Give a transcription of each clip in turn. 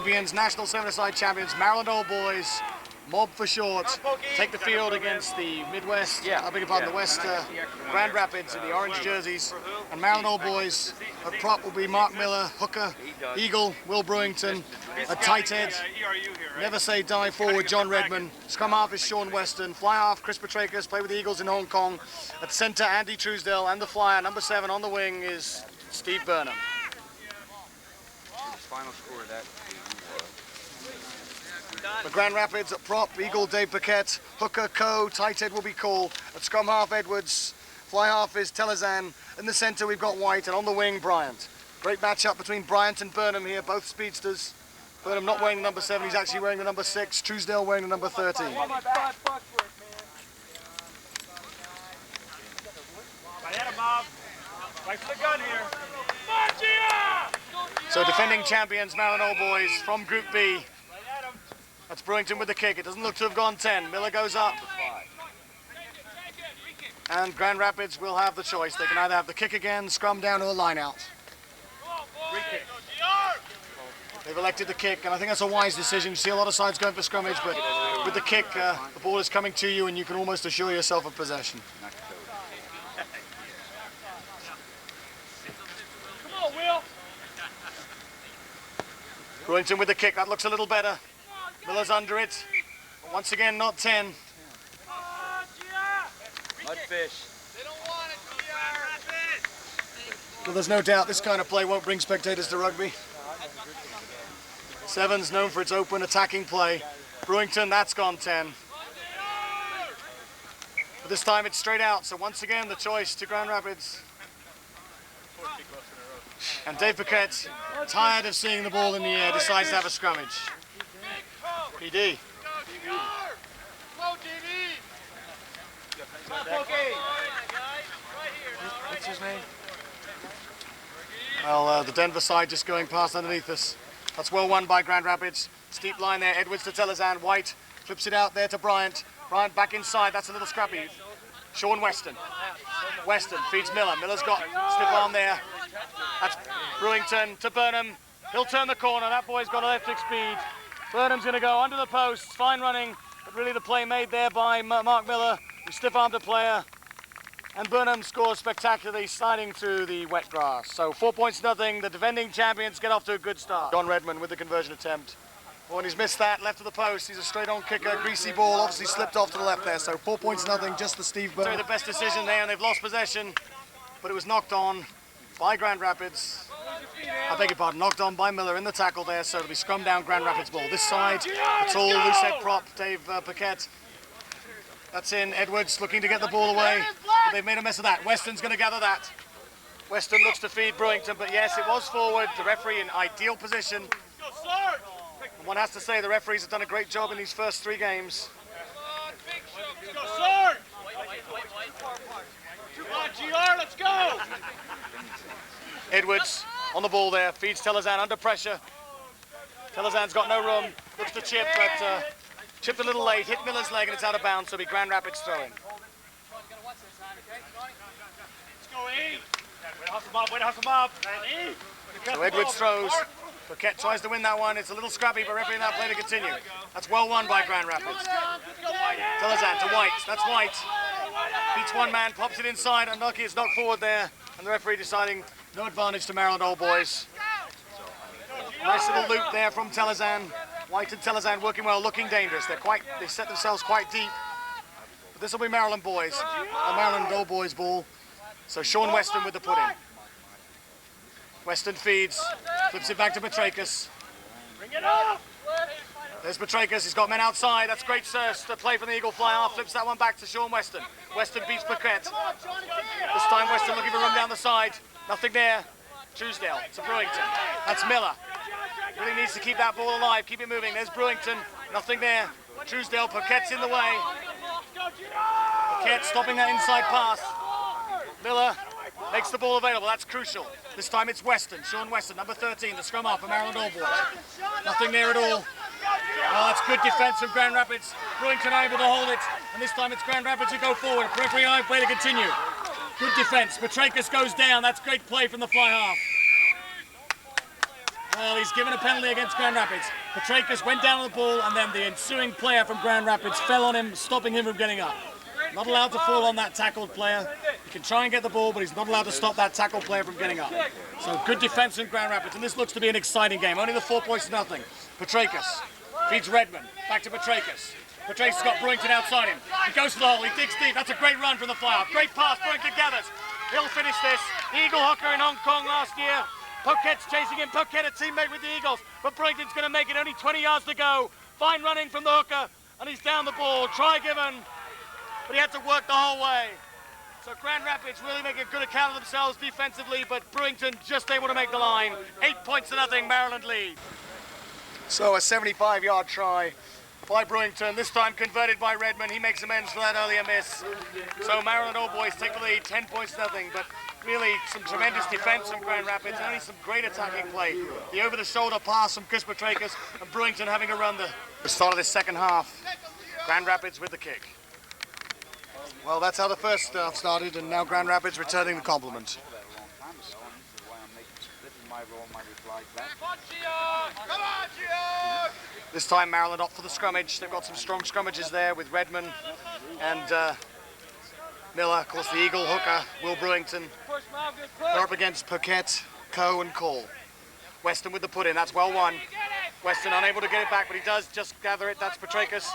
Champions, National 7-a-side champions, Maryland Old Boys, Mob for short, take the field against the Midwest, I beg your pardon, the West Grand Rapids in the orange jerseys. And Maryland Old Boys, at prop will be Mark Miller, hooker, Eagle, Will Brewington, a tight head, never say die forward, John Redman. Scrum half is Sean Weston, fly half Chris Petrakis, play with the Eagles in Hong Kong. At center, Andy Truesdale, and the flyer, number 7 on the wing is Steve Burnham. Final score of that. For Grand Rapids at prop, Eagle Dave Paquette, hooker Co, tight head will be Cole. At scrum half Edwards, fly half is Telezan. In the center we've got White, and on the wing Bryant. Great matchup between Bryant and Burnham here, both speedsters. Burnham not wearing the number 7, he's actually wearing the number 6. Truesdale wearing the number 13. So defending champions, Maryland Old Boys from Group B. That's Brewington with the kick. It doesn't look to have gone 10. Miller goes up. And Grand Rapids will have the choice. They can either have the kick again, scrum down, or a line out. They've elected the kick, and I think that's a wise decision. You see a lot of sides going for scrummage, but with the kick, the ball is coming to you, and you can almost assure yourself of possession. Brewington with the kick, that looks a little better. Miller's under it. But once again, not 10. Mudfish. Well, there's no doubt this kind of play won't bring spectators to rugby. Seven's known for its open attacking play. Brewington, that's gone 10. But this time it's straight out, so once again the choice to Grand Rapids. And Dave Paquette, tired of seeing the ball in the air, decides to have a scrummage. PD. What's his name? Well, the Denver side just going past underneath us. That's well won by Grand Rapids. Steep line there, Edwards to Telezan. White flips it out there to Bryant. Bryant back inside, that's a little scrappy. Sean Weston. Weston feeds Miller. Miller's got stiff arm there. That's Brewington to Burnham. He'll turn the corner. That boy's got electric speed. Burnham's going to go under the posts. Fine running, but really the play made there by Mark Miller, who stiff-armed the player. And Burnham scores spectacularly, sliding through the wet grass. So 4 points to nothing. The defending champions get off to a good start. John Redman with the conversion attempt. Oh, and he's missed that, left of the post. He's a straight-on kicker. Greasy ball, obviously slipped off to the left there. So 4 points to nothing, just the Steve Burnham. The best decision there, and they've lost possession. But it was knocked on by Grand Rapids. I beg your pardon, knocked on by Miller in the tackle there, so it'll be scrum down Grand Rapids ball. This side, the tall, loose head prop, Dave Paquette. That's in. Edwards looking to get the ball away, but they've made a mess of that. Weston's going to gather that. Weston looks to feed Brewington, but yes, it was forward. The referee in ideal position. And one has to say the referees have done a great job in these first 3 games. GR, let's go! Edwards on the ball there, feeds Telezan under pressure. Telezan's got no room, looks to chip, but chipped a little late, hit Miller's leg, and it's out of bounds, so it'll be Grand Rapids throwing. Let's go, E! Way to hustle mob, way to hustle mob! So Edwards throws. Paquette tries to win that one. It's a little scrappy, but referee that play to continue. That's well won by Grand Rapids. Telezan to White. That's White. Beats one man, pops it inside, and Nucky is knocked forward there. And the referee deciding no advantage to Maryland Old Boys. Nice little loop there from Telezan. White and Telezan working well, looking dangerous. They set themselves quite deep. But this will be Maryland Boys, a Maryland Old Boys ball. So Sean Weston with the put in. Weston feeds, flips it back to Petrakis. Bring it up! There's Petrakis, he's got men outside. That's great to play from the Eagle fly half. Flips that one back to Sean Weston. Weston beats Paquette. This time Weston looking for room down the side. Nothing there. Truesdale to Brewington. That's Miller. Really needs to keep that ball alive, keep it moving. There's Brewington. Nothing there. Truesdale, Paquette's in the way. Paquette stopping that inside pass. Miller makes the ball available. That's crucial. This time it's Weston. Sean Weston, number 13, the scrum half for Maryland Old Boys. Nothing there at all. Oh, that's good defense from Grand Rapids. Brewington able to hold it, and this time it's Grand Rapids who go forward. Referee eye play to continue. Good defense. Petrakis goes down. That's great play from the fly half. Well, he's given a penalty against Grand Rapids. Petrakis went down on the ball, and then the ensuing player from Grand Rapids fell on him, stopping him from getting up. Not allowed to fall on that tackled player. He can try and get the ball, but he's not allowed to stop that tackled player from getting up. So good defense in Grand Rapids, and this looks to be an exciting game. Only the 4 points to nothing. Petrakis feeds Redmond. Back to Petrakis. Petrakis got Brewington outside him. He goes for the hole. He digs deep. That's a great run from the fly-off. Great pass. Brewington gathers. He'll finish this. The Eagle hooker in Hong Kong last year. Poquet's chasing him. Poquet, a teammate with the Eagles. But Brewington's going to make it. Only 20 yards to go. Fine running from the hooker. And he's down the ball. Try given. But he had to work the whole way. So Grand Rapids really making a good account of themselves defensively, but Brewington just able to make the line. 8 points to nothing, Maryland lead. So a 75-yard try by Brewington, this time converted by Redmond. He makes amends for that earlier miss. So Maryland Old Boys take the lead, 10 points to nothing, but really some tremendous defense from Grand Rapids, only some great attacking play. The over-the-shoulder pass from Chris Petrakis, and Brewington having to run the start of this second half. Grand Rapids with the kick. Well, that's how the first half started, and now Grand Rapids returning the compliment. This time Maryland opt for the scrummage. They've got some strong scrummages there with Redmond and Miller. Of course, the Eagle hooker, Will Brewington. They're up against Poquet, Coe and Cole. Weston with the put-in, that's well won. Weston unable to get it back, but he does just gather it. That's Petrakis.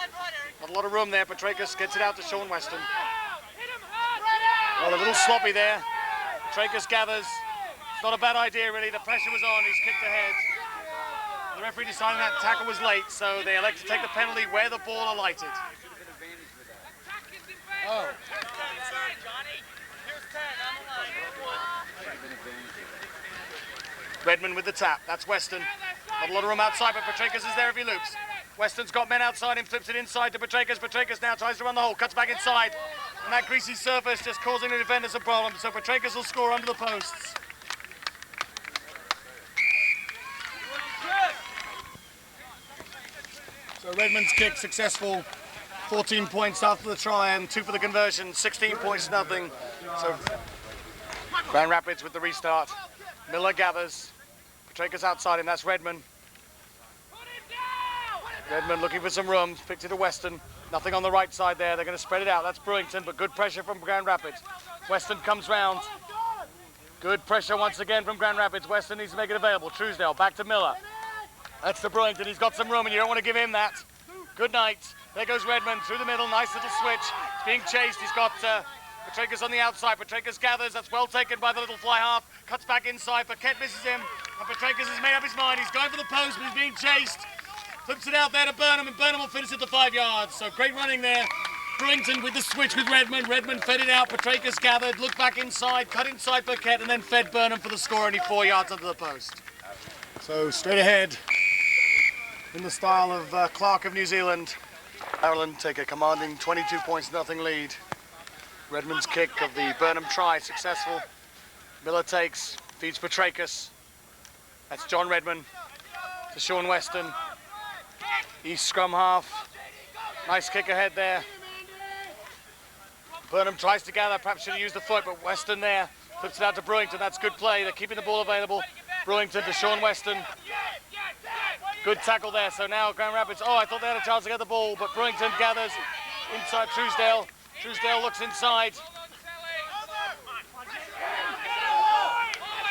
Not a lot of room there. Petrakis gets it out to Sean Weston. Well, a little sloppy there. Petrakis gathers. It's not a bad idea, really. The pressure was on. He's kicked ahead. The referee decided that tackle was late, so they elect to take the penalty where the ball alighted. Oh. Redmond with the tap. That's Weston. Not a lot of room outside, but Petrakis is there if he loops. Weston's got men outside him, flips it inside to Petrakis. Petrakis now tries to run the hole, cuts back inside. And that greasy surface just causing the defenders a problem. So Petrakis will score under the posts. So Redmond's kick successful. 14 points after the try and 2 for the conversion. 16 points to nothing. So Grand Rapids with the restart. Miller gathers. Petrakis outside him. That's Redmond. Redmond looking for some room. Picked it to Weston. Nothing on the right side there. They're going to spread it out. That's Brewington, but good pressure from Grand Rapids. Weston comes round. Good pressure once again from Grand Rapids. Weston needs to make it available. Truesdale back to Miller. That's to Brewington. He's got some room, and you don't want to give him that. Good night. There goes Redmond through the middle. Nice little switch. He's being chased. He's got Petrakis on the outside. Petrakis gathers. That's well taken by the little fly half. Cuts back inside. Paquette misses him. And Petrakis has made up his mind. He's going for the post, but he's being chased. Flips it out there to Burnham, and Burnham will finish at the 5 yards. So great running there. Brewington with the switch with Redmond. Redmond fed it out. Petrakis gathered, looked back inside, cut inside Paquette, and then fed Burnham for the score, only 4 yards under the post. So straight ahead, in the style of Clark of New Zealand, Maryland take a commanding 22 points to nothing lead. Redmond's kick of the Burnham try successful. Miller takes, feeds Petrakis. That's John Redmond to Sean Weston. East scrum half. Nice kick ahead there. Burnham tries to gather, perhaps should have used the foot, but Weston there flips it out to Brewington. That's good play. They're keeping the ball available. Brewington to Sean Weston. Good tackle there. So now Grand Rapids, I thought they had a chance to get the ball, but Brewington gathers inside Truesdale. Truesdale looks inside.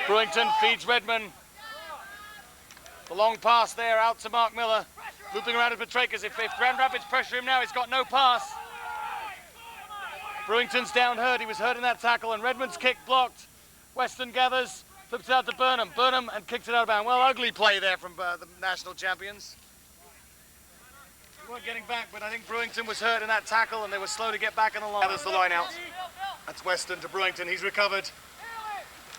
Brewington feeds Redmond. The long pass there out to Mark Miller. Looping around to Petrakis. If Grand Rapids pressure him now, he's got no pass. Brewington's down hurt. He was hurt in that tackle, and Redmond's kick blocked. Weston gathers, flips it out to Burnham. Burnham and kicks it out of bounds. Well, ugly play there from the national champions. They weren't getting back, but I think Brewington was hurt in that tackle, and they were slow to get back in the line. Gathers the line out. That's Weston to Brewington. He's recovered.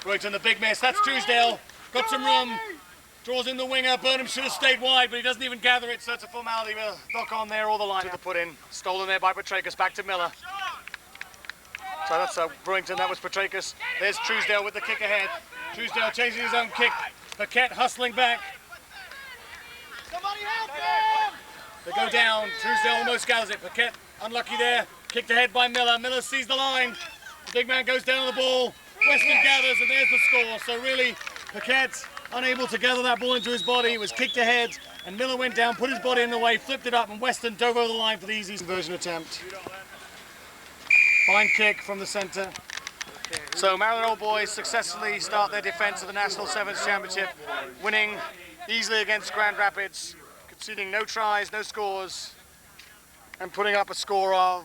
Brewington, the big miss. That's Truesdale. Got some room. Draws in the winger. Burnham should have stayed wide, but he doesn't even gather it, so it's a formality. We'll knock on there all the line. To the put in. Stolen there by Petrakis. Back to Miller. So that's Brewington. That was Petrakis. There's Truesdale with the kick ahead. Truesdale chasing his own kick. Paquette hustling back. Somebody help him! They go down. Truesdale almost gathers it. Paquette unlucky there. Kicked ahead by Miller. Miller sees the line. The big man goes down on the ball. Weston gathers, and there's the score. So really, Paquette unable to gather that ball into his body. It was kicked ahead, and Miller went down, put his body in the way, flipped it up, and Weston dove over the line for the easy conversion attempt. Fine kick from the centre. So Maryland Old Boys successfully start their defence of the National Sevens Championship, winning easily against Grand Rapids, conceding no tries, no scores, and putting up a score of